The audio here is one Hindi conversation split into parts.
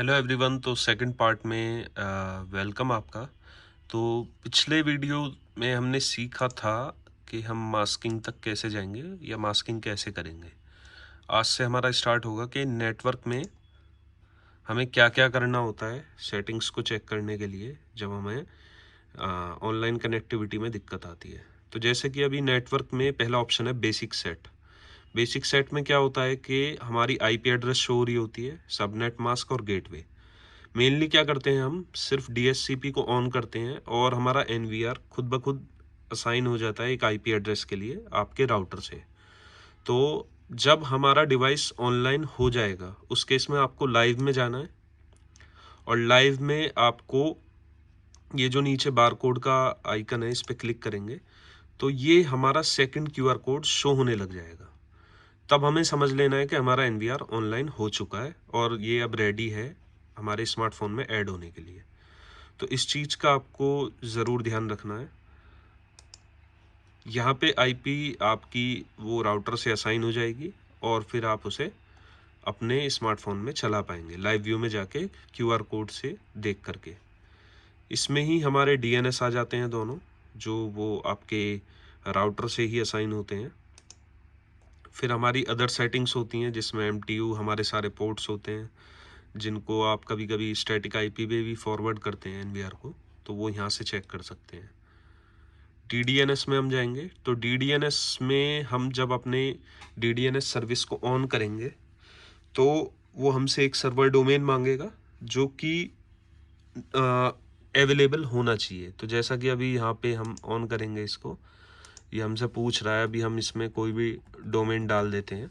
Hello everyone. तो सेकंड पार्ट में वेलकम आपका। तो पिछले वीडियो में हमने सीखा था कि हम मास्किंग तक कैसे जाएंगे या मास्किंग कैसे करेंगे। आज से हमारा स्टार्ट होगा कि नेटवर्क में हमें क्या क्या करना होता है सेटिंग्स को चेक करने के लिए जब हमें ऑनलाइन कनेक्टिविटी में दिक्कत आती है। तो जैसे कि अभी नेटवर्क में पहला ऑप्शन है बेसिक सेट। बेसिक सेट में क्या होता है कि हमारी आईपी एड्रेस शो हो रही होती है, सबनेट मास्क और गेटवे। मेनली क्या करते हैं, हम सिर्फ डीएचसीपी को ऑन करते हैं और हमारा एनवीआर खुद ब खुद असाइन हो जाता है एक आईपी एड्रेस के लिए आपके राउटर से। तो जब हमारा डिवाइस ऑनलाइन हो जाएगा उस केस में आपको लाइव में जाना है और लाइव में आपको ये जो नीचे बार कोड का आइकन है इस पर क्लिक करेंगे तो ये हमारा सेकंड क्यूआर कोड शो होने लग जाएगा। तब हमें समझ लेना है कि हमारा एनवीआर ऑनलाइन हो चुका है और ये अब रेडी है हमारे स्मार्टफोन में ऐड होने के लिए। तो इस चीज़ का आपको ज़रूर ध्यान रखना है। यहाँ पे आईपी आपकी वो राउटर से असाइन हो जाएगी और फिर आप उसे अपने स्मार्टफोन में चला पाएंगे लाइव व्यू में जाके क्यूआर कोड से देख करके। इसमें ही हमारे डीएनएस आ जाते हैं दोनों, जो वो आपके राउटर से ही असाइन होते हैं। फिर हमारी अदर सेटिंग्स होती हैं जिसमें एमटीयू हमारे सारे पोर्ट्स होते हैं जिनको आप कभी कभी स्टैटिक आईपी पे भी फॉरवर्ड करते हैं एनवीआर को, तो वो यहाँ से चेक कर सकते हैं। डीडीएनएस में हम जाएंगे तो डीडीएनएस में हम जब अपने डीडीएनएस सर्विस को ऑन करेंगे तो वो हमसे एक सर्वर डोमेन मांगेगा जो कि अवेलेबल होना चाहिए। तो जैसा कि अभी यहाँ पे हम ऑन करेंगे इसको, ये हमसे पूछ रहा है, अभी हम इसमें कोई भी डोमेन डाल देते हैं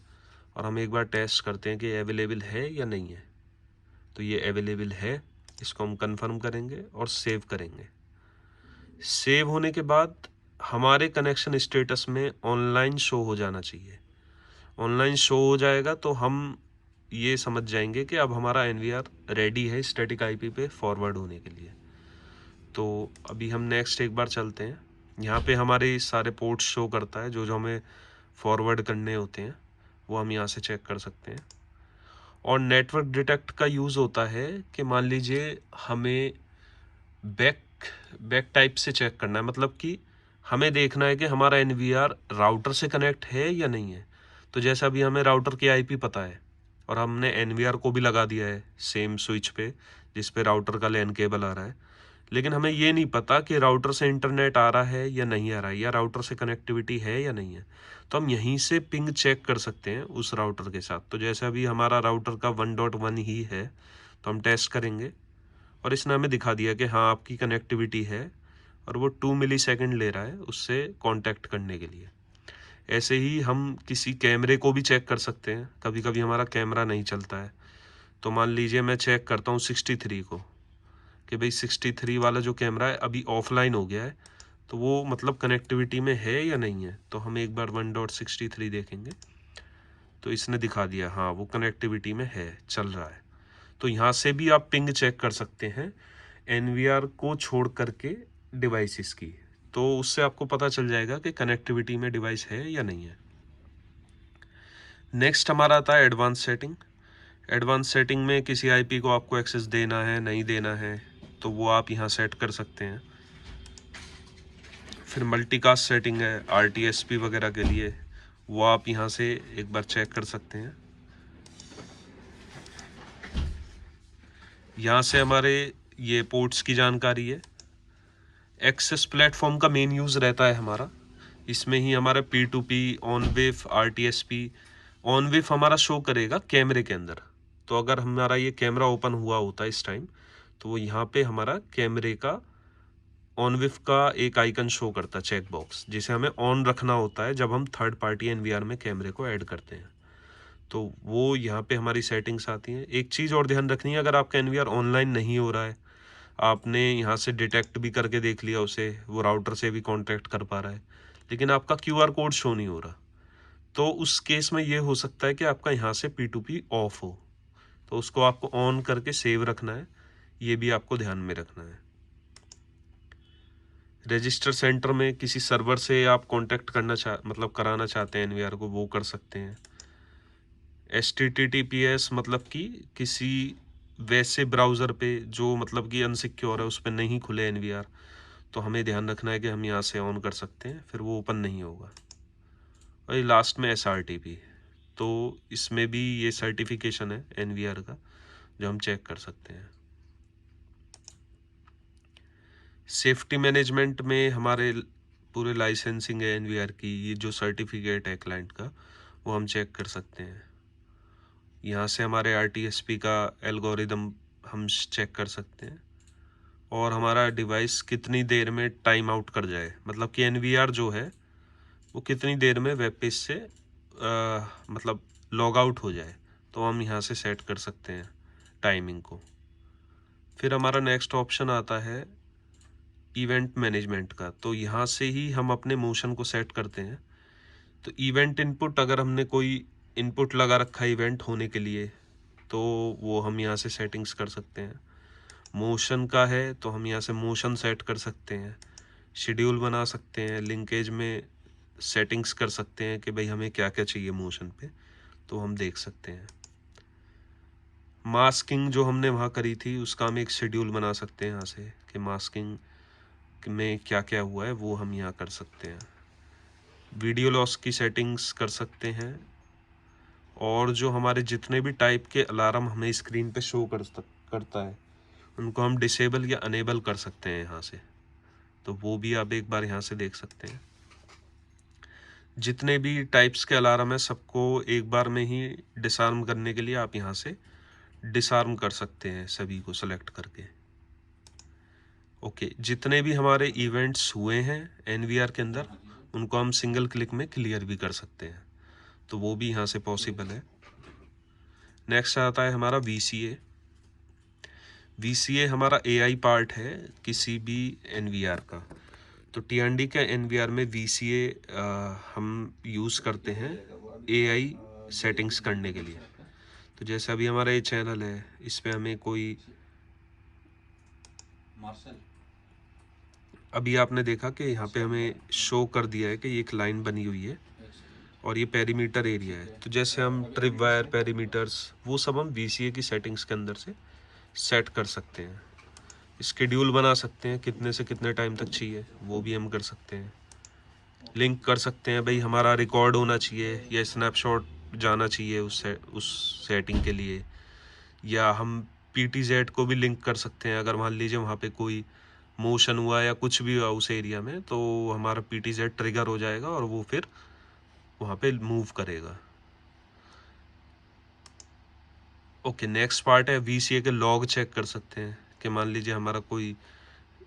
और हम एक बार टेस्ट करते हैं कि अवेलेबल है या नहीं है। तो ये अवेलेबल है, इसको हम कंफर्म करेंगे और सेव करेंगे। सेव होने के बाद हमारे कनेक्शन स्टेटस में ऑनलाइन शो हो जाना चाहिए। ऑनलाइन शो हो जाएगा तो हम ये समझ जाएंगे कि अब हमारा एनवीआर रेडी है स्टैटिक आईपी पे फॉरवर्ड होने के लिए। तो अभी हम नेक्स्ट एक बार चलते हैं। यहाँ पे हमारे सारे पोर्ट्स शो करता है, जो जो हमें फॉरवर्ड करने होते हैं वो हम यहाँ से चेक कर सकते हैं। और नेटवर्क डिटेक्ट का यूज़ होता है कि मान लीजिए हमें बैक बैक टाइप से चेक करना है, मतलब कि हमें देखना है कि हमारा एनवीआर राउटर से कनेक्ट है या नहीं है। तो जैसा अभी हमें राउटर की आईपी पता है और हमने एनवीआर को भी लगा दिया है सेम स्विच पे जिस पे राउटर का लैन केबल आ रहा है, लेकिन हमें ये नहीं पता कि राउटर से इंटरनेट आ रहा है या नहीं आ रहा है या राउटर से कनेक्टिविटी है या नहीं है। तो हम यहीं से पिंग चेक कर सकते हैं उस राउटर के साथ। तो जैसे अभी हमारा राउटर का 1.1 ही है तो हम टेस्ट करेंगे और इसने हमें दिखा दिया कि हाँ आपकी कनेक्टिविटी है और वो 2 मिली सेकेंड ले रहा है उससे कांटेक्ट करने के लिए। ऐसे ही हम किसी कैमरे को भी चेक कर सकते हैं। कभी कभी हमारा कैमरा नहीं चलता है तो मान लीजिए मैं चेक करता हूँ 63 को कि भाई 63 वाला जो कैमरा है अभी ऑफलाइन हो गया है, तो वो मतलब कनेक्टिविटी में है या नहीं है। तो हम एक बार 1.63 देखेंगे तो इसने दिखा दिया हाँ वो कनेक्टिविटी में है, चल रहा है। तो यहाँ से भी आप पिंग चेक कर सकते हैं एनवीआर को छोड़ करके डिवाइसेस की। तो उससे आपको पता चल जाएगा कि कनेक्टिविटी में डिवाइस है या नहीं है। नेक्स्ट हमारा आता है एडवांस सेटिंग। एडवांस सेटिंग में किसी आईपी को आपको एक्सेस देना है नहीं देना है तो वो आप यहाँ सेट कर सकते हैं। फिर मल्टीकास्ट सेटिंग है आरटीएसपी वगैरह के लिए, वो आप यहाँ से एक बार चेक कर सकते हैं। यहाँ से हमारे ये पोर्ट्स की जानकारी है। एक्सेस प्लेटफॉर्म का मेन यूज़ रहता है हमारा, इसमें ही हमारा P2P ऑनवेव आरटीएसपी। ऑनवेव हमारा शो करेगा कैमरे के अंदर। तो अगर हमारा ये कैमरा ओपन हुआ होता है इस टाइम तो वो यहाँ पे हमारा कैमरे का ऑनवेव का एक आइकन शो करता है चेक बॉक्स, जिसे हमें ऑन रखना होता है जब हम थर्ड पार्टी एनवीआर में कैमरे को ऐड करते हैं। तो वो यहाँ पे हमारी सेटिंग्स आती हैं। एक चीज़ और ध्यान रखनी है, अगर आपका एनवीआर ऑनलाइन नहीं हो रहा है, आपने यहाँ से डिटेक्ट भी करके देख लिया उसे, वो राउटर से भी कांटेक्ट कर पा रहा है, लेकिन आपका क्यूआर कोड शो नहीं हो रहा, तो उस केस में ये हो सकता है कि आपका यहाँ से P2P ऑफ हो। तो उसको आपको ऑन करके सेव रखना है, ये भी आपको ध्यान में रखना है। रजिस्टर सेंटर में किसी सर्वर से आप कांटेक्ट करना मतलब कराना चाहते हैं एनवीआर को, वो कर सकते हैं। HTTPS मतलब कि किसी वैसे ब्राउज़र पे जो मतलब कि अनसिक्योर है उस पे नहीं खुले एनवीआर, तो हमें ध्यान रखना है कि हम यहाँ से ऑन कर सकते हैं, फिर वो ओपन नहीं होगा। और ये लास्ट में SRTP, तो इसमें भी ये सर्टिफिकेशन है एनवीआर का जो हम चेक कर सकते हैं। सेफ्टी मैनेजमेंट में हमारे पूरे लाइसेंसिंग है एनवीआर की, ये जो सर्टिफिकेट है क्लाइंट का वो हम चेक कर सकते हैं। यहाँ से हमारे RTSP का एल्गोरिदम हम चेक कर सकते हैं, और हमारा डिवाइस कितनी देर में टाइम आउट कर जाए, मतलब कि एनवीआर जो है वो कितनी देर में वेब पेज से मतलब लॉग आउट हो जाए, तो हम यहाँ से सेट कर सकते हैं टाइमिंग को। फिर हमारा नेक्स्ट ऑप्शन आता है इवेंट मैनेजमेंट का, तो यहाँ से ही हम अपने मोशन को सेट करते हैं। तो इवेंट इनपुट, अगर हमने कोई इनपुट लगा रखा है इवेंट होने के लिए, तो वो हम यहाँ से सेटिंग्स कर सकते हैं। मोशन का है तो हम यहाँ से मोशन सेट कर सकते हैं, शेड्यूल बना सकते हैं, लिंकेज में सेटिंग्स कर सकते हैं कि भाई हमें क्या क्या चाहिए मोशन पे, तो हम देख सकते हैं। मास्किंग जो हमने वहाँ करी थी उसका हम एक शेड्यूल बना सकते हैं यहाँ से कि मास्किंग में क्या क्या हुआ है वो हम यहाँ कर सकते हैं। वीडियो लॉस की सेटिंग्स कर सकते हैं, और जो हमारे जितने भी टाइप के अलार्म हमें स्क्रीन पे शो करता है उनको हम डिसेबल या अनेबल कर सकते हैं यहाँ से, तो वो भी आप एक बार यहाँ से देख सकते हैं। जितने भी टाइप्स के अलार्म है सबको एक बार में ही डिसआर्म करने के लिए आप यहाँ से डिसआर्म कर सकते हैं सभी को सेलेक्ट करके। ओके, जितने भी हमारे इवेंट्स हुए हैं एनवीआर के अंदर उनको हम सिंगल क्लिक में क्लियर भी कर सकते हैं, तो वो भी यहाँ से पॉसिबल है। नेक्स्ट आता है हमारा VCA। VCA हमारा AI पार्ट है किसी भी एनवीआर का। तो TND के एनवीआर में VCA हम यूज़ करते हैं AI सेटिंग्स करने के लिए। तो जैसे अभी हमारा ये चैनल है, इस पे हमें कोई, अभी आपने देखा कि यहाँ पे हमें शो कर दिया है कि ये एक लाइन बनी हुई है और ये पेरीमीटर एरिया है। तो जैसे हम ट्रिप वायर, पेरीमीटर्स, वो सब हम VCA की सेटिंग्स के अंदर से सेट कर सकते हैं। स्केड्यूल बना सकते हैं, कितने से कितने टाइम तक चाहिए वो भी हम कर सकते हैं। लिंक कर सकते हैं, भाई हमारा रिकॉर्ड होना चाहिए या स्नैपशॉट जाना चाहिए उस सेटिंग के लिए, या हम PTZ को भी लिंक कर सकते हैं। अगर मान लीजिए वहाँ पे कोई मोशन हुआ या कुछ भी हुआ उस एरिया में, तो हमारा PTZ ट्रिगर हो जाएगा और वो फिर वहाँ पे मूव करेगा। ओके, नेक्स्ट पार्ट है VCA के लॉग चेक कर सकते हैं कि मान लीजिए हमारा कोई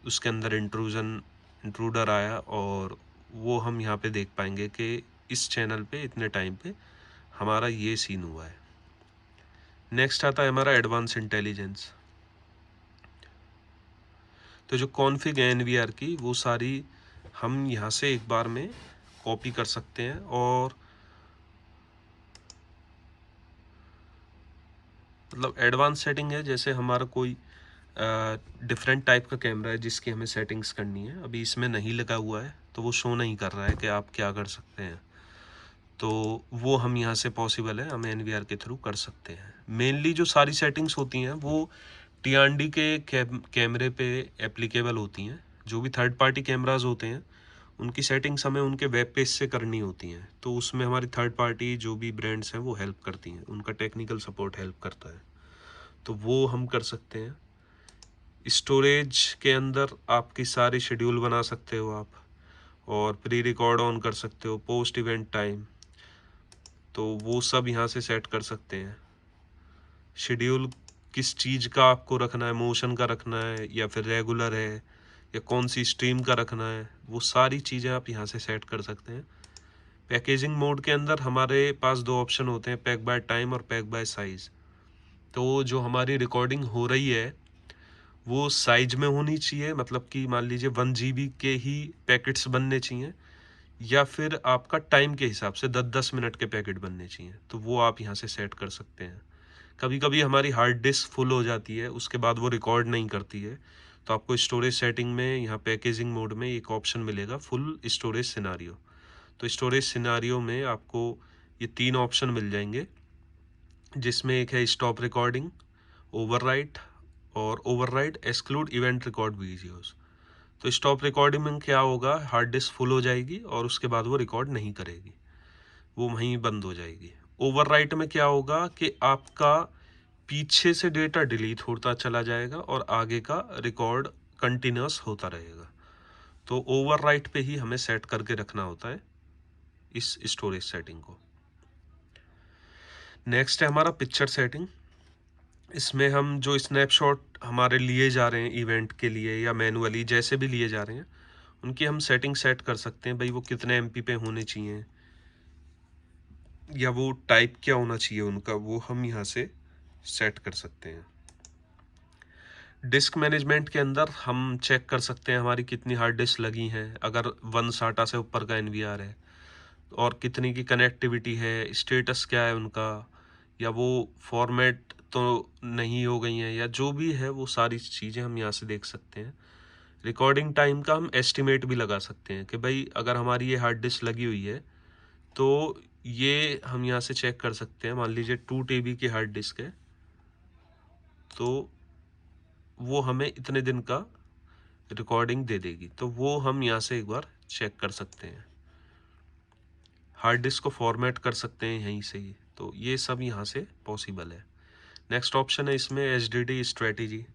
उसके अंदर इंट्रूडर आया, और वो हम यहाँ पे देख पाएंगे कि इस चैनल पे इतने टाइम पे हमारा ये सीन हुआ है। नेक्स्ट आता है हमारा एडवांस इंटेलिजेंस। तो जो कॉन्फ़िग है एनवीआर की वो सारी हम यहाँ से एक बार में कॉपी कर सकते हैं, और मतलब एडवांस सेटिंग है। जैसे हमारा कोई डिफरेंट टाइप का कैमरा है जिसकी हमें सेटिंग्स करनी है, अभी इसमें नहीं लगा हुआ है तो वो शो नहीं कर रहा है कि आप क्या कर सकते हैं, तो वो हम यहाँ से पॉसिबल है, हम एनवीआर के थ्रू कर सकते हैं। मेनली जो सारी सेटिंग्स होती हैं वो TND के कैमरे पे एप्लीकेबल होती हैं। जो भी थर्ड पार्टी कैमराज होते हैं उनकी सेटिंग्स हमें उनके वेब पेज से करनी होती हैं, तो उसमें हमारी थर्ड पार्टी जो भी ब्रांड्स हैं वो हेल्प करती हैं, उनका टेक्निकल सपोर्ट हेल्प करता है, तो वो हम कर सकते हैं। स्टोरेज के अंदर आपकी सारी शेड्यूल बना सकते हो आप, और प्री रिकॉर्ड ऑन कर सकते हो, पोस्ट इवेंट टाइम, तो वो सब यहाँ से सेट कर सकते हैं। शेड्यूल किस चीज़ का आपको रखना है, मोशन का रखना है या फिर रेगुलर है या कौन सी स्ट्रीम का रखना है, वो सारी चीज़ें आप यहाँ से सेट कर सकते हैं। पैकेजिंग मोड के अंदर हमारे पास दो ऑप्शन होते हैं, पैक बाय टाइम और पैक बाय साइज़। तो जो हमारी रिकॉर्डिंग हो रही है वो साइज में होनी चाहिए, मतलब कि मान लीजिए 1 GB के ही पैकेट्स बनने चाहिए, या फिर आपका टाइम के हिसाब से 10-10 मिनट के पैकेट बनने चाहिए, तो वो आप यहाँ से सेट कर सकते हैं। कभी कभी हमारी हार्ड डिस्क फुल हो जाती है, उसके बाद वो रिकॉर्ड नहीं करती है, तो आपको स्टोरेज सेटिंग में यहाँ पैकेजिंग मोड में एक ऑप्शन मिलेगा फुल स्टोरेज सिनारियो। तो स्टोरेज सिनारियो में आपको ये 3 ऑप्शन मिल जाएंगे, जिसमें एक है स्टॉप रिकॉर्डिंग, ओवरराइट और override exclude event record videos. तो स्टॉप रिकॉर्डिंग में क्या होगा, हार्ड डिस्क फुल हो जाएगी और उसके बाद वो रिकॉर्ड नहीं करेगी, वो वहीं बंद हो जाएगी। ओवरराइट में क्या होगा कि आपका पीछे से डेटा डिलीट होता चला जाएगा और आगे का रिकॉर्ड कंटिन्यूस होता रहेगा। तो ओवरराइट पे ही हमें सेट करके रखना होता है इस स्टोरेज सेटिंग को। नेक्स्ट है हमारा पिक्चर सेटिंग। इसमें हम जो स्नैपशॉट हमारे लिए जा रहे हैं इवेंट के लिए या मैनुअली जैसे भी लिए जा रहे हैं, उनकी हम सेटिंग सेट कर सकते हैं। भाई वो कितने MP पे होने चाहिए या वो टाइप क्या होना चाहिए उनका, वो हम यहाँ से सेट कर सकते हैं। डिस्क मैनेजमेंट के अंदर हम चेक कर सकते हैं हमारी कितनी हार्ड डिस्क लगी हैं, अगर 1 SATA से ऊपर का NVR है, और कितनी की कनेक्टिविटी है, स्टेटस क्या है उनका, या वो फॉर्मेट तो नहीं हो गई हैं, या जो भी है वो सारी चीज़ें हम यहाँ से देख सकते हैं। रिकॉर्डिंग टाइम का हम एस्टिमेट भी लगा सकते हैं कि भाई अगर हमारी ये हार्ड डिस्क लगी हुई है तो ये हम यहाँ से चेक कर सकते हैं। मान लीजिए 2 TB की हार्ड डिस्क है तो वो हमें इतने दिन का रिकॉर्डिंग दे देगी, तो वो हम यहाँ से एक बार चेक कर सकते हैं। हार्ड डिस्क को फॉर्मेट कर सकते हैं यहीं से ही, तो ये सब यहाँ से पॉसिबल है। नेक्स्ट ऑप्शन है इसमें HDD स्ट्रेटेजी,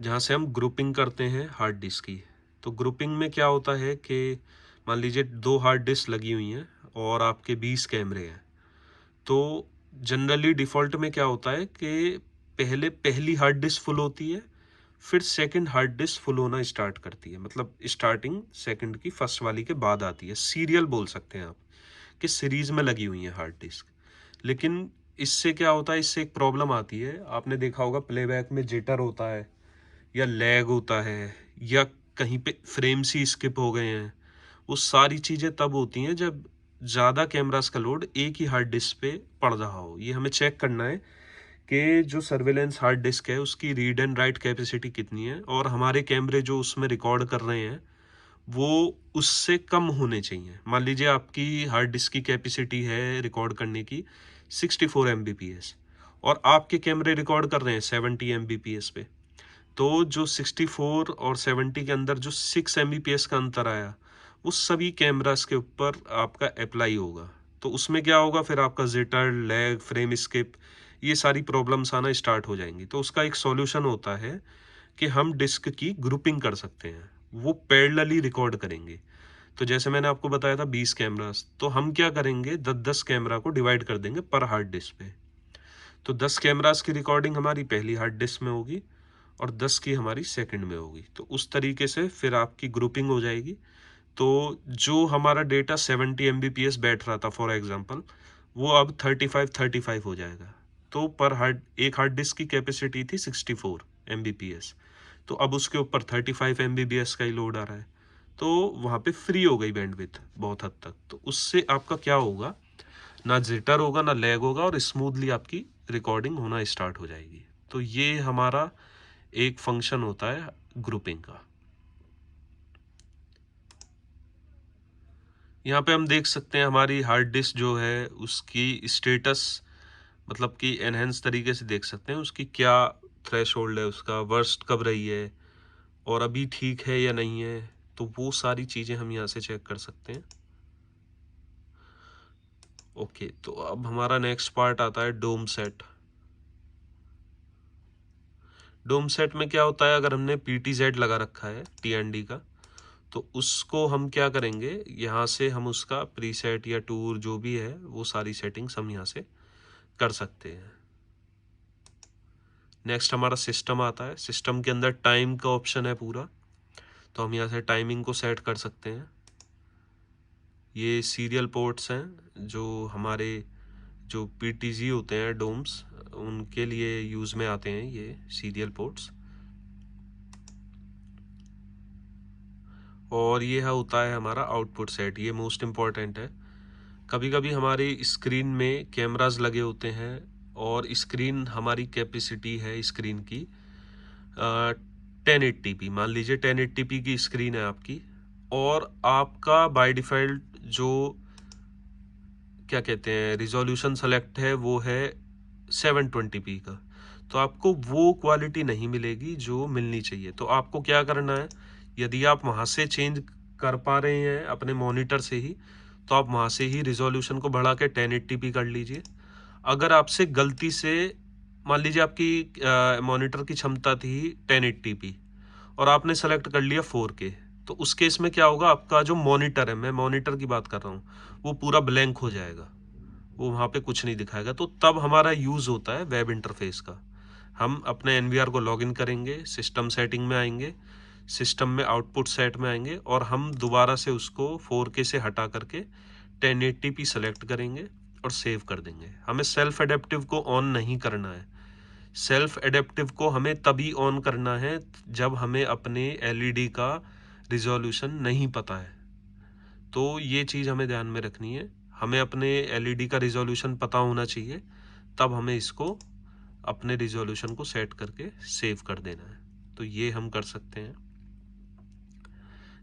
जहाँ से हम ग्रुपिंग करते हैं हार्ड डिस्क की। तो ग्रुपिंग में क्या होता है कि मान लीजिए 2 हार्ड डिस्क लगी हुई हैं और आपके 20 कैमरे हैं, तो जनरली डिफ़ॉल्ट में क्या होता है कि पहले पहली हार्ड डिस्क फुल होती है, फिर सेकंड हार्ड डिस्क फुल होना स्टार्ट करती है। मतलब स्टार्टिंग सेकंड की फर्स्ट वाली के बाद आती है। सीरियल बोल सकते हैं आप कि सीरीज में लगी हुई है हार्ड डिस्क। लेकिन इससे क्या होता है, इससे एक प्रॉब्लम आती है। आपने देखा होगा प्लेबैक में जिटर होता है या लैग होता है या कहीं पे फ्रेम्स ही स्किप हो गए हैं। वो सारी चीज़ें तब होती हैं जब ज़्यादा कैमरास का लोड एक ही हार्ड डिस्क पे पड़ रहा हो। ये हमें चेक करना है कि जो सर्वेलेंस हार्ड डिस्क है उसकी रीड एंड राइट कैपेसिटी कितनी है और हमारे कैमरे जो उसमें रिकॉर्ड कर रहे हैं वो उससे कम होने चाहिए। मान लीजिए आपकी हार्ड डिस्क की कैपेसिटी है रिकॉर्ड करने की 64 Mbps और आपके कैमरे रिकॉर्ड कर रहे हैं 70 Mbps पे, तो जो 64 और 70 के अंदर जो 6 Mbps का अंतर आया वो सभी कैमरास के ऊपर आपका अप्लाई होगा। तो उसमें क्या होगा, फिर आपका जिटर, लैग, फ्रेम स्किप, ये सारी प्रॉब्लम्स आना स्टार्ट हो जाएंगी। तो उसका एक सॉल्यूशन होता है कि हम डिस्क की ग्रुपिंग कर सकते हैं, वो पैरेलली रिकॉर्ड करेंगे। तो जैसे मैंने आपको बताया था 20 कैमरास, तो हम क्या करेंगे 10-10 कैमरा को डिवाइड कर देंगे पर हार्ड डिस्क पे। तो 10 कैमरास की रिकॉर्डिंग हमारी पहली हार्ड डिस्क में होगी और 10 की हमारी सेकंड में होगी। तो उस तरीके से फिर आपकी ग्रुपिंग हो जाएगी। तो जो हमारा डेटा 70 Mbps बैठ रहा था फॉर एग्जांपल, वो अब 35 हो जाएगा। तो पर हार्ड एक हार्ड डिस्क की कैपेसिटी थी 64 Mbps, तो अब उसके ऊपर 35 Mbps का ही लोड आ रहा है, तो वहाँ पे फ्री हो गई बैंडविड्थ बहुत हद तक। तो उससे आपका क्या होगा, ना जिटर होगा ना लैग होगा और स्मूथली आपकी रिकॉर्डिंग होना स्टार्ट हो जाएगी। तो ये हमारा एक फंक्शन होता है ग्रुपिंग का। यहाँ पे हम देख सकते हैं हमारी हार्ड डिस्क जो है उसकी स्टेटस, मतलब कि एनहेंस तरीके से देख सकते हैं उसकी क्या थ्रेशोल्ड है, उसका वर्स्ट कब रही है और अभी ठीक है या नहीं है। तो वो सारी चीज़ें हम यहाँ से चेक कर सकते हैं। ओके, तो अब हमारा नेक्स्ट पार्ट आता है डोम सेट। डोम सेट में क्या होता है, अगर हमने PTZ लगा रखा है TND का, तो उसको हम क्या करेंगे, यहाँ से हम उसका प्रीसेट या टूर जो भी है वो सारी सेटिंग्स हम यहाँ से कर सकते हैं। नेक्स्ट हमारा सिस्टम आता है। सिस्टम के अंदर टाइम का ऑप्शन है पूरा, तो हम यहाँ से टाइमिंग को सेट कर सकते हैं। ये सीरियल पोर्ट्स हैं जो हमारे जो PTZ होते हैं डोम्स, उनके लिए यूज़ में आते हैं ये सीरियल पोर्ट्स। और ये होता है हमारा आउटपुट सेट, ये मोस्ट इम्पॉर्टेंट है। कभी कभी हमारी स्क्रीन में कैमरास लगे होते हैं और स्क्रीन हमारी कैपेसिटी है स्क्रीन की 1080p, मान लीजिए 1080p की स्क्रीन है आपकी, और आपका बाय डिफ़ॉल्ट जो क्या कहते हैं रिजोल्यूशन सेलेक्ट है वो है 720p का। तो आपको वो क्वालिटी नहीं मिलेगी जो मिलनी चाहिए। तो आपको क्या करना है, यदि आप वहाँ से चेंज कर पा रहे हैं अपने मॉनिटर से ही, तो आप वहाँ से ही रिजोल्यूशन को बढ़ा के 1080p कर लीजिए। अगर आपसे गलती से, मान लीजिए आपकी मॉनिटर की क्षमता थी 1080p और आपने सेलेक्ट कर लिया 4K, तो उस केस में क्या होगा, आपका जो मॉनिटर है, मैं मॉनिटर की बात कर रहा हूँ, वो पूरा ब्लैंक हो जाएगा, वो वहाँ पे कुछ नहीं दिखाएगा। तो तब हमारा यूज़ होता है वेब इंटरफेस का। हम अपने एनवीआर को लॉगिन करेंगे, सिस्टम सेटिंग में आएंगे, सिस्टम में आउटपुट सेट में आएंगे और हम दोबारा से उसको 4K से हटा करके 1080p सेलेक्ट करेंगे और सेव कर देंगे। हमें सेल्फ एडेप्टिव को ऑन नहीं करना है। सेल्फ एडेप्टिव को हमें तभी ऑन करना है जब हमें अपने एलईडी का रिजोल्यूशन नहीं पता है। तो ये चीज़ हमें ध्यान में रखनी है, हमें अपने एलईडी का रिजोल्यूशन पता होना चाहिए, तब हमें इसको अपने रिजोल्यूशन को सेट करके सेव कर देना है। तो ये हम कर सकते हैं।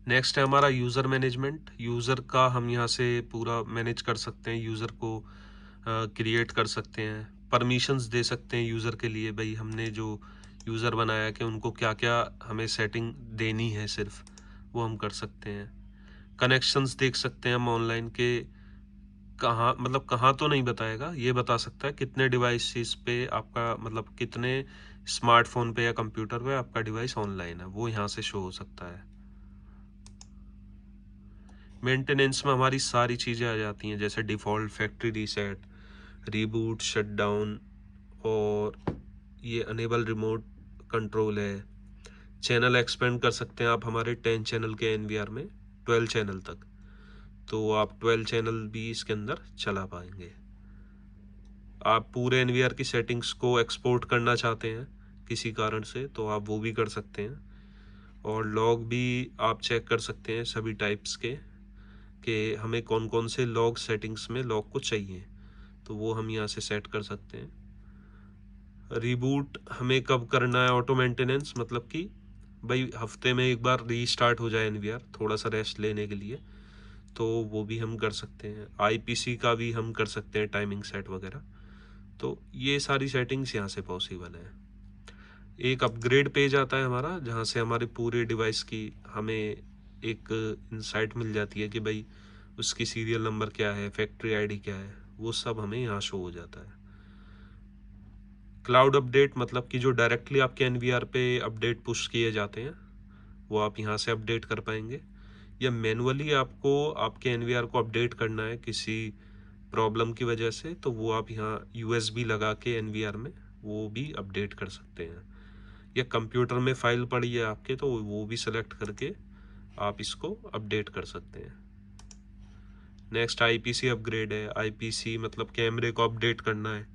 नेक्स्ट है हमारा यूज़र मैनेजमेंट। यूज़र का हम यहाँ से पूरा मैनेज कर सकते हैं, यूज़र को क्रिएट कर सकते हैं, परमिशंस दे सकते हैं यूज़र के लिए, भाई हमने जो यूज़र बनाया कि उनको क्या क्या हमें सेटिंग देनी है, सिर्फ वो हम कर सकते हैं। कनेक्शंस देख सकते हैं हम ऑनलाइन के, कहाँ, मतलब कहाँ तो नहीं बताएगा, ये बता सकता है कितने डिवाइसेस पे आपका, मतलब कितने स्मार्टफोन पे या कंप्यूटर पे आपका डिवाइस ऑनलाइन है, वो यहाँ से शो हो सकता है। मेंटेनेंस में हमारी सारी चीज़ें आ जाती हैं, जैसे default, factory reset, reboot, shutdown, और ये अनेबल रिमोट कंट्रोल है। चैनल एक्सपेंड कर सकते हैं आप हमारे 10 चैनल के एनवीआर में 12 चैनल तक, तो आप 12 चैनल भी इसके अंदर चला पाएंगे। आप पूरे एनवीआर की सेटिंग्स को एक्सपोर्ट करना चाहते हैं किसी कारण से, तो आप वो भी कर सकते हैं। और लॉग भी आप चेक कर सकते हैं सभी टाइप्स के, कि हमें कौन कौन से लॉग सेटिंग्स में लॉग को चाहिए, तो वो हम यहाँ से सेट कर सकते हैं। रिबूट हमें कब करना है, ऑटो मेंटेनेंस, मतलब कि भाई हफ्ते में एक बार रीस्टार्ट हो जाए एनवीआर थोड़ा सा रेस्ट लेने के लिए, तो वो भी हम कर सकते हैं। आईपीसी का भी हम कर सकते हैं, टाइमिंग सेट वगैरह। तो ये सारी सेटिंग्स यहाँ से पॉसिबल है। एक अपग्रेड पेज आता है हमारा, जहाँ से हमारे पूरे डिवाइस की हमें एक इंसाइट मिल जाती है कि भाई उसकी सीरियल नंबर क्या है, फैक्ट्री आईडी क्या है, वो सब हमें यहाँ शो हो जाता है। क्लाउड अपडेट, मतलब कि जो डायरेक्टली आपके एनवीआर पे अपडेट पुश किए जाते हैं, वो आप यहाँ से अपडेट कर पाएंगे, या मैनुअली आपको आपके एनवीआर को अपडेट करना है किसी प्रॉब्लम की वजह से, तो वो आप यहाँ यूएसबी लगा के एनवीआर में वो भी अपडेट कर सकते हैं। या कंप्यूटर में फाइल पड़ी है आपके, तो वो भी सेलेक्ट करके आप इसको अपडेट कर सकते हैं। नेक्स्ट आईपीसी अपग्रेड है। आईपीसी मतलब कैमरे को अपडेट करना है,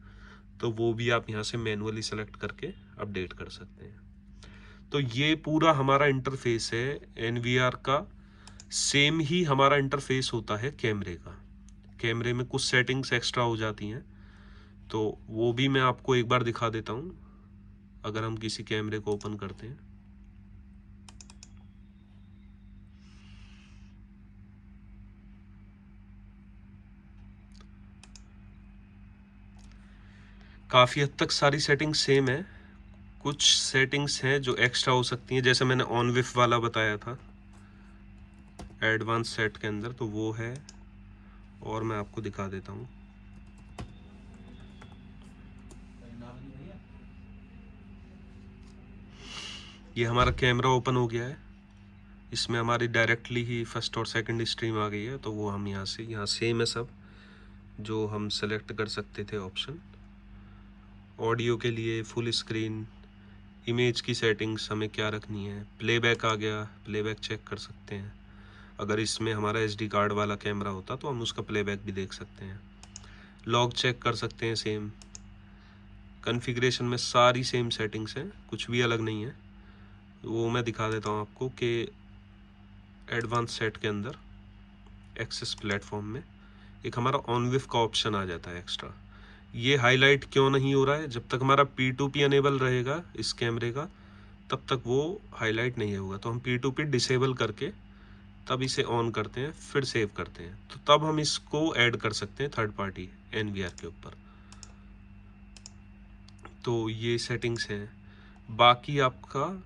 तो वो भी आप यहाँ से मैनुअली सेलेक्ट करके अपडेट कर सकते हैं। तो ये पूरा हमारा इंटरफेस है एनवीआर का। सेम ही हमारा इंटरफेस होता है कैमरे का। कैमरे में कुछ सेटिंग्स एक्स्ट्रा हो जाती हैं, तो वो भी मैं आपको एक बार दिखा देता हूँ। अगर हम किसी कैमरे को ओपन करते हैं, काफ़ी हद तक सारी सेटिंग्स सेम है। कुछ सेटिंग्स हैं जो एक्स्ट्रा हो सकती हैं, जैसे मैंने ऑन विफ वाला बताया था एडवांस सेट के अंदर, तो वो है। और मैं आपको दिखा देता हूँ। ये हमारा कैमरा ओपन हो गया है, इसमें हमारी डायरेक्टली ही फर्स्ट और सेकंड स्ट्रीम आ गई है, तो वो हम यहाँ से, यहाँ सेम है सब जो हम सेलेक्ट कर सकते थे ऑप्शन। ऑडियो के लिए फुल स्क्रीन, इमेज की सेटिंग्स हमें क्या रखनी है, प्लेबैक आ गया, प्लेबैक चेक कर सकते हैं। अगर इसमें हमारा SD कार्ड वाला कैमरा होता तो हम उसका प्लेबैक भी देख सकते हैं। लॉग चेक कर सकते हैं सेम। कॉन्फ़िगरेशन में सारी सेम सेटिंग्स हैं, कुछ भी अलग नहीं है। वो मैं दिखा देता हूँ आपको कि एडवांस सेट के अंदर एक्सेस प्लेटफॉर्म में एक हमारा ऑन विफ का ऑप्शन आ जाता है एक्स्ट्रा। ये हाईलाइट क्यों नहीं हो रहा है, जब तक हमारा P2P अनेबल रहेगा इस कैमरे का, तब तक वो हाईलाइट नहीं होगा। तो हम P2P डिसेबल करके तब इसे ऑन करते हैं, फिर सेव करते हैं, तो तब हम इसको ऐड कर सकते हैं थर्ड पार्टी एनवीआर के ऊपर। तो ये सेटिंग्स हैं। बाकी आपका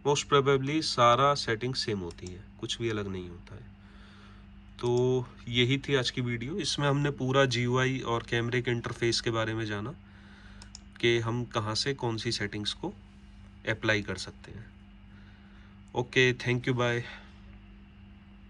मोस्ट प्रोबेबली सारा सेटिंग सेम होती है, कुछ भी अलग नहीं होता है। तो यही थी आज की वीडियो। इसमें हमने पूरा GUI और कैमरे के इंटरफेस के बारे में जाना कि हम कहाँ से कौन सी सेटिंग्स को अप्लाई कर सकते हैं। Okay, thank you, bye.